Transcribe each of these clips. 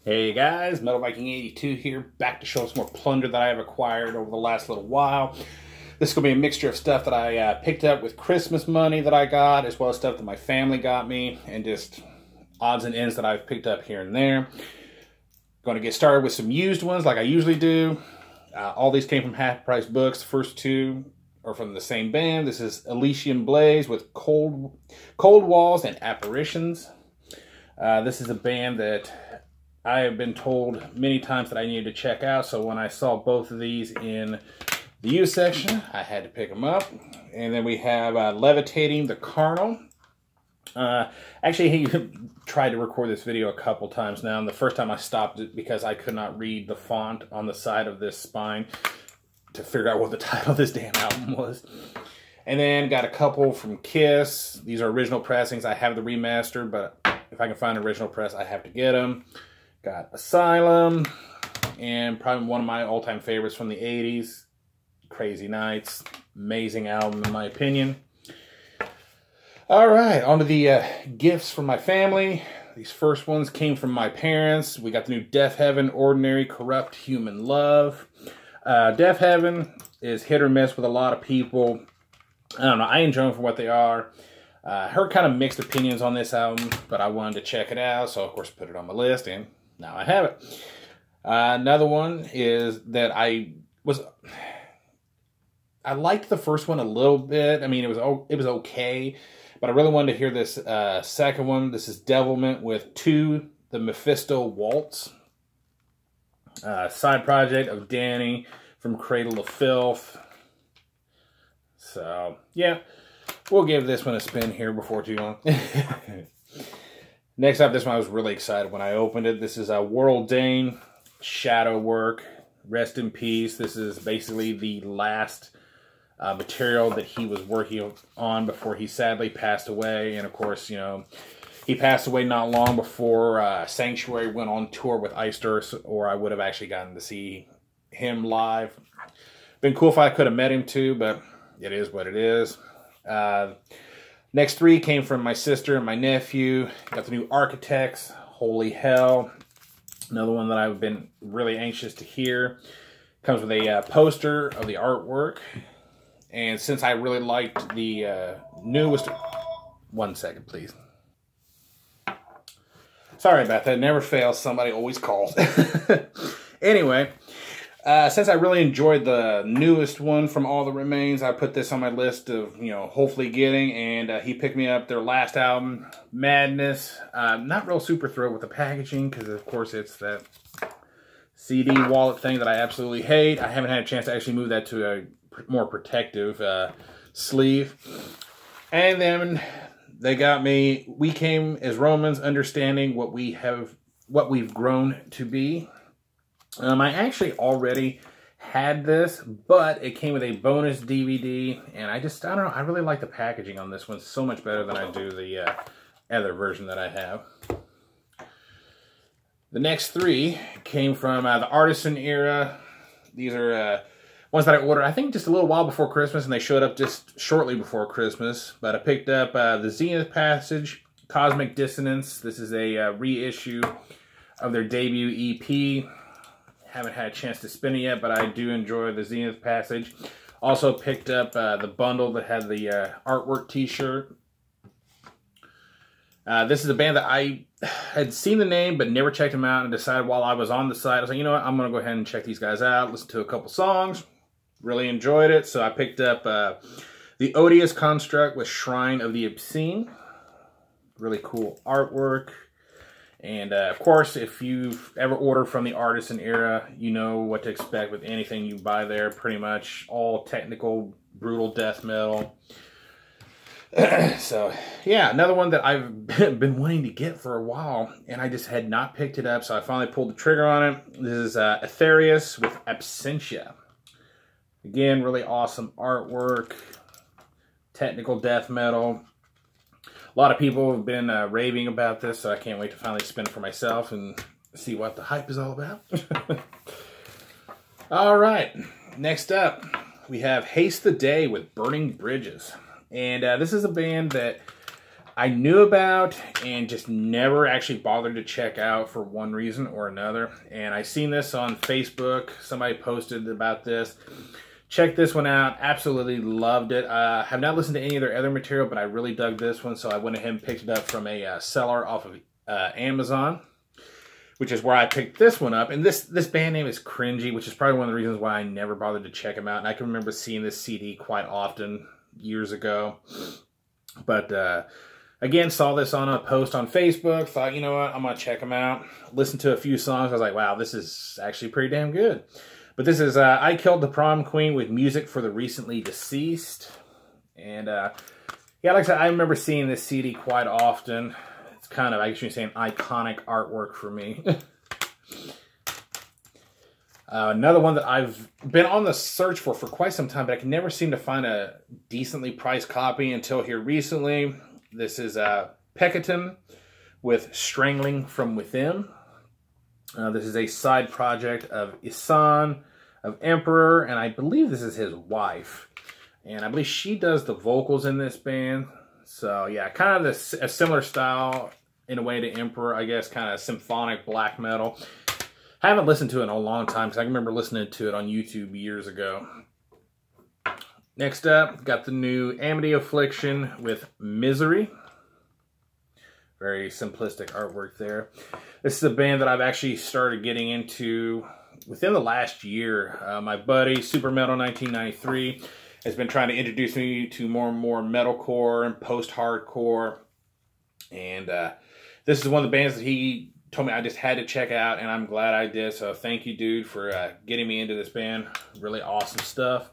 Hey guys, Metal Viking 82 here, back to show some more plunder that I have acquired over the last little while. This is going to be a mixture of stuff that I picked up with Christmas money that I got, as well as stuff that my family got me, and just odds and ends that I've picked up here and there. Going to get started with some used ones like I usually do. All these came from Half Price Books. The first two are from the same band. This is Elysian Blaze with Cold Walls and Apparitions. This is a band that I have been told many times that I needed to check out, so when I saw both of these in the used section, I had to pick them up. And then we have Levitating the Carnal. Actually, he tried to record this video a couple times now, and the first time I stopped it because I could not read the font on the side of this spine to figure out what the title of this damn album was. And then got a couple from Kiss. These are original pressings. I have the remaster, but if I can find an original press, I have to get them. Got Asylum, and probably one of my all-time favorites from the 80s, Crazy Nights. Amazing album, in my opinion. All right, on to the gifts from my family. These first ones came from my parents. We got the new Deaf Heaven, Ordinary Corrupt Human Love. Deaf Heaven is hit or miss with a lot of people. I don't know, I enjoy them for what they are. Heard kind of mixed opinions on this album, but I wanted to check it out, so of course put it on my list, and now I have it. Another one is that I liked the first one a little bit. I mean, it was okay, but I really wanted to hear this second one. This is Devilment with 2, the Mephisto Waltz. Side project of Danny from Cradle of Filth. So, yeah. We'll give this one a spin here before too long. Next up, this one I was really excited when I opened it. This is World Dane, Shadow Work. Rest in peace. This is basically the last material that he was working on before he sadly passed away. And of course, you know, he passed away not long before Sanctuary went on tour with Iced Earth, or I would have actually gotten to see him live. Been cool if I could have met him too, but it is what it is. Next 3 came from my sister and my nephew. Got the new Architects, Holy Hell. Another one that I've been really anxious to hear. Comes with a poster of the artwork. And since I really liked the newest... One second, please. Sorry about that. Never fails. Somebody always calls. Anyway... since I really enjoyed the newest one from All That Remains, I put this on my list of, you know, hopefully getting, and he picked me up their last album, Madness. Not real super thrilled with the packaging, because of course it's that CD wallet thing that I absolutely hate. I haven't had a chance to actually move that to a more protective sleeve. And then they got me We Came as Romans, Understanding What We've Grown to Be. I actually already had this, but it came with a bonus DVD, and I don't know, I really like the packaging on this one so much better than I do the other version that I have. The next 3 came from the Artisan era. These are ones that I ordered, I think, just a little while before Christmas, and they showed up just shortly before Christmas. But I picked up the Zenith Passage, Cosmic Dissonance. This is a reissue of their debut EP. Haven't had a chance to spin it yet, but I do enjoy the Zenith Passage. Also picked up the bundle that had the artwork t-shirt. This is a band that I had seen the name, but never checked them out, and decided while I was on the site, I was like, you know what, I'm going to go ahead and check these guys out, listen to a couple songs. Really enjoyed it, so I picked up The Odious Construct with Shrine of the Obscene. Really cool artwork. And, of course, if you've ever ordered from the Artisan era, you know what to expect with anything you buy there. Pretty much all technical, brutal death metal. So, yeah, another one that I've been wanting to get for a while, and I just had not picked it up, so I finally pulled the trigger on it. This is Aetherius with Absentia. Again, really awesome artwork. Technical death metal. A lot of people have been raving about this, so I can't wait to finally spin it for myself and see what the hype is all about. All right, next up, we have Haste the Day with Burning Bridges. And this is a band that I knew about and just never actually bothered to check out for one reason or another. And I seen this on Facebook. Somebody posted about this. Check this one out. Absolutely loved it. Have not listened to any of their other material, but I really dug this one. So I went ahead and picked it up from a seller off of Amazon, which is where I picked this one up. And this band name is Cringy, which is probably one of the reasons why I never bothered to check them out. And I can remember seeing this CD quite often years ago. But again, saw this on a post on Facebook. Thought, you know what, I'm going to check them out. Listened to a few songs. I was like, wow, this is actually pretty damn good. But this is I Killed the Prom Queen with music for the recently deceased. And yeah, like I said, I remember seeing this CD quite often. It's kind of, I guess you can say, an iconic artwork for me. Another one that I've been on the search for quite some time, but I can never seem to find a decently priced copy until here recently. This is Peccaton with Strangling from Within. This is a side project of Isan, of Emperor, and I believe this is his wife. And I believe she does the vocals in this band. So yeah, kind of a similar style in a way to Emperor, I guess, kind of symphonic black metal. I haven't listened to it in a long time because I remember listening to it on YouTube years ago. Next up, got the new Amity Affliction with Misery. Very simplistic artwork there. This is a band that I've actually started getting into within the last year. My buddy, Super Metal 1993, has been trying to introduce me to more and more metalcore and post-hardcore. And this is one of the bands that he told me I just had to check out, and I'm glad I did. So thank you, dude, for getting me into this band. Really awesome stuff.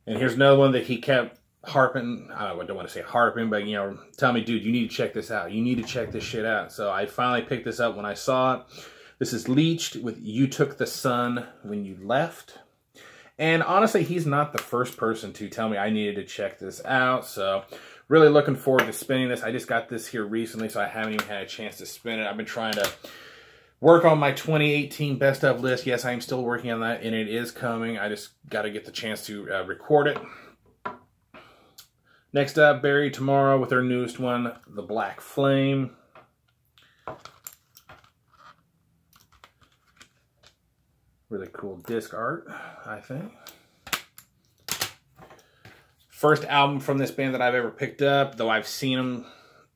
And here's another one that he kept harping. I don't want to say harping, but, you know, tell me, dude, you need to check this out. You need to check this shit out. So I finally picked this up when I saw it. This is Leached with You Took the Sun When You Left. And honestly, he's not the first person to tell me I needed to check this out. So really looking forward to spinning this. I just got this here recently, so I haven't even had a chance to spin it. I've been trying to work on my 2018 best of list. Yes, I am still working on that, and it is coming. I just got to get the chance to record it. Next up, Buried Tomorrow with their newest one, The Black Flame. Really cool disc art, I think. First album from this band that I've ever picked up, though I've seen them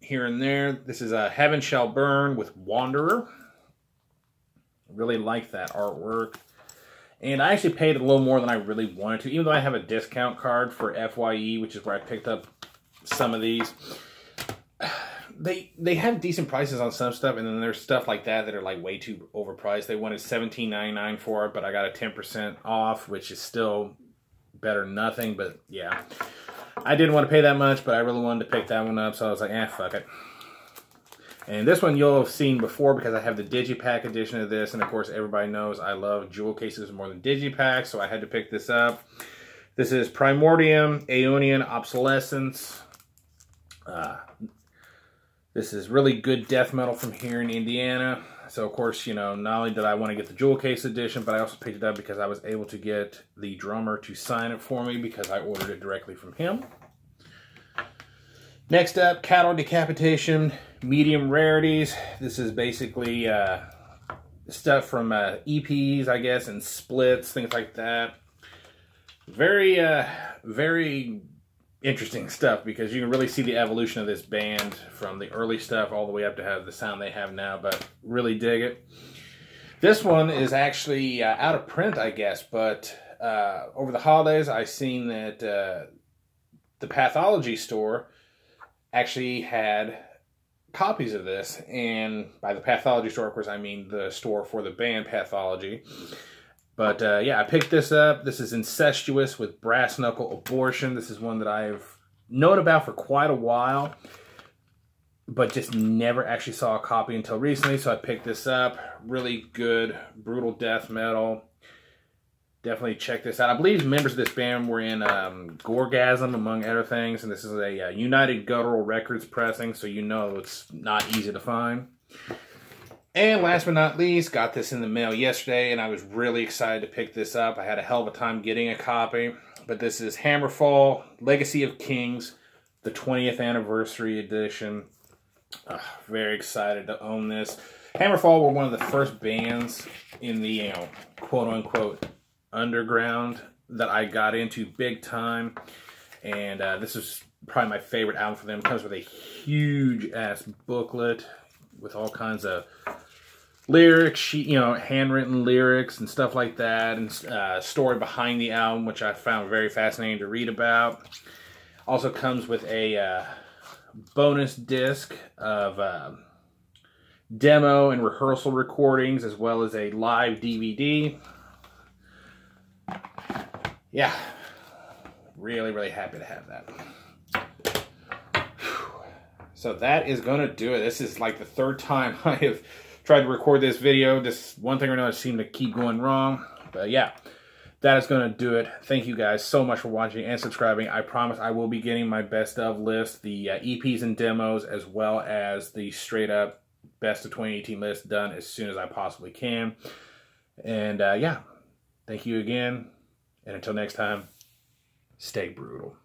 here and there. This is Heaven Shall Burn with Wanderer. Really like that artwork. And I actually paid a little more than I really wanted to, even though I have a discount card for FYE, which is where I picked up some of these. They have decent prices on some stuff, and then there's stuff like that are like way too overpriced. They wanted $17.99 for it, but I got a 10% off, which is still better than nothing. But yeah, I didn't want to pay that much, but I really wanted to pick that one up, so I was like, fuck it. And this one you'll have seen before because I have the Digipack edition of this, and of course everybody knows I love jewel cases more than Digipack, so I had to pick this up. This is Primordium Aeonian Obsolescence. This is really good death metal from here in Indiana. So, of course, you know, not only did I want to get the jewel case edition, but I also picked it up because I was able to get the drummer to sign it for me because I ordered it directly from him. Next up, Cattle Decapitation, Medium Rarities. This is basically stuff from EPs, I guess, and splits, things like that. Very, very interesting stuff because you can really see the evolution of this band from the early stuff all the way up to have the sound they have now, but really dig it. This one is actually out of print, I guess, but over the holidays I seen that the Pathology store actually had copies of this, and by the Pathology store, of course, I mean the store for the band Pathology. But yeah, I picked this up. This is Incestuous with Brass Knuckle Abortion. This is one that I've known about for quite a while, but just never actually saw a copy until recently, so I picked this up. Really good, brutal death metal. Definitely check this out. I believe members of this band were in Gorgasm, among other things, and this is a United Guttural Records pressing, so you know it's not easy to find. And last but not least, got this in the mail yesterday, and I was really excited to pick this up. I had a hell of a time getting a copy, but this is Hammerfall, Legacy of Kings, The the 20th anniversary edition. Very excited to own this. Hammerfall were one of the first bands in the, you know, quote-unquote underground that I got into big time. And this is probably my favorite album for them. It comes with a huge-ass booklet with all kinds of lyrics, you know, handwritten lyrics and stuff like that, and story behind the album, which I found very fascinating to read about. Also comes with a bonus disc of demo and rehearsal recordings, as well as a live DVD. Yeah, really, really happy to have that. So that is going to do it. This is like the third time I have tried to record this video. Just one thing or another seemed to keep going wrong. But yeah, that is going to do it. Thank you guys so much for watching and subscribing. I promise I will be getting my best of list, the EPs and demos, as well as the straight up best of 2018 list done as soon as I possibly can. And yeah, thank you again. And until next time, stay brutal.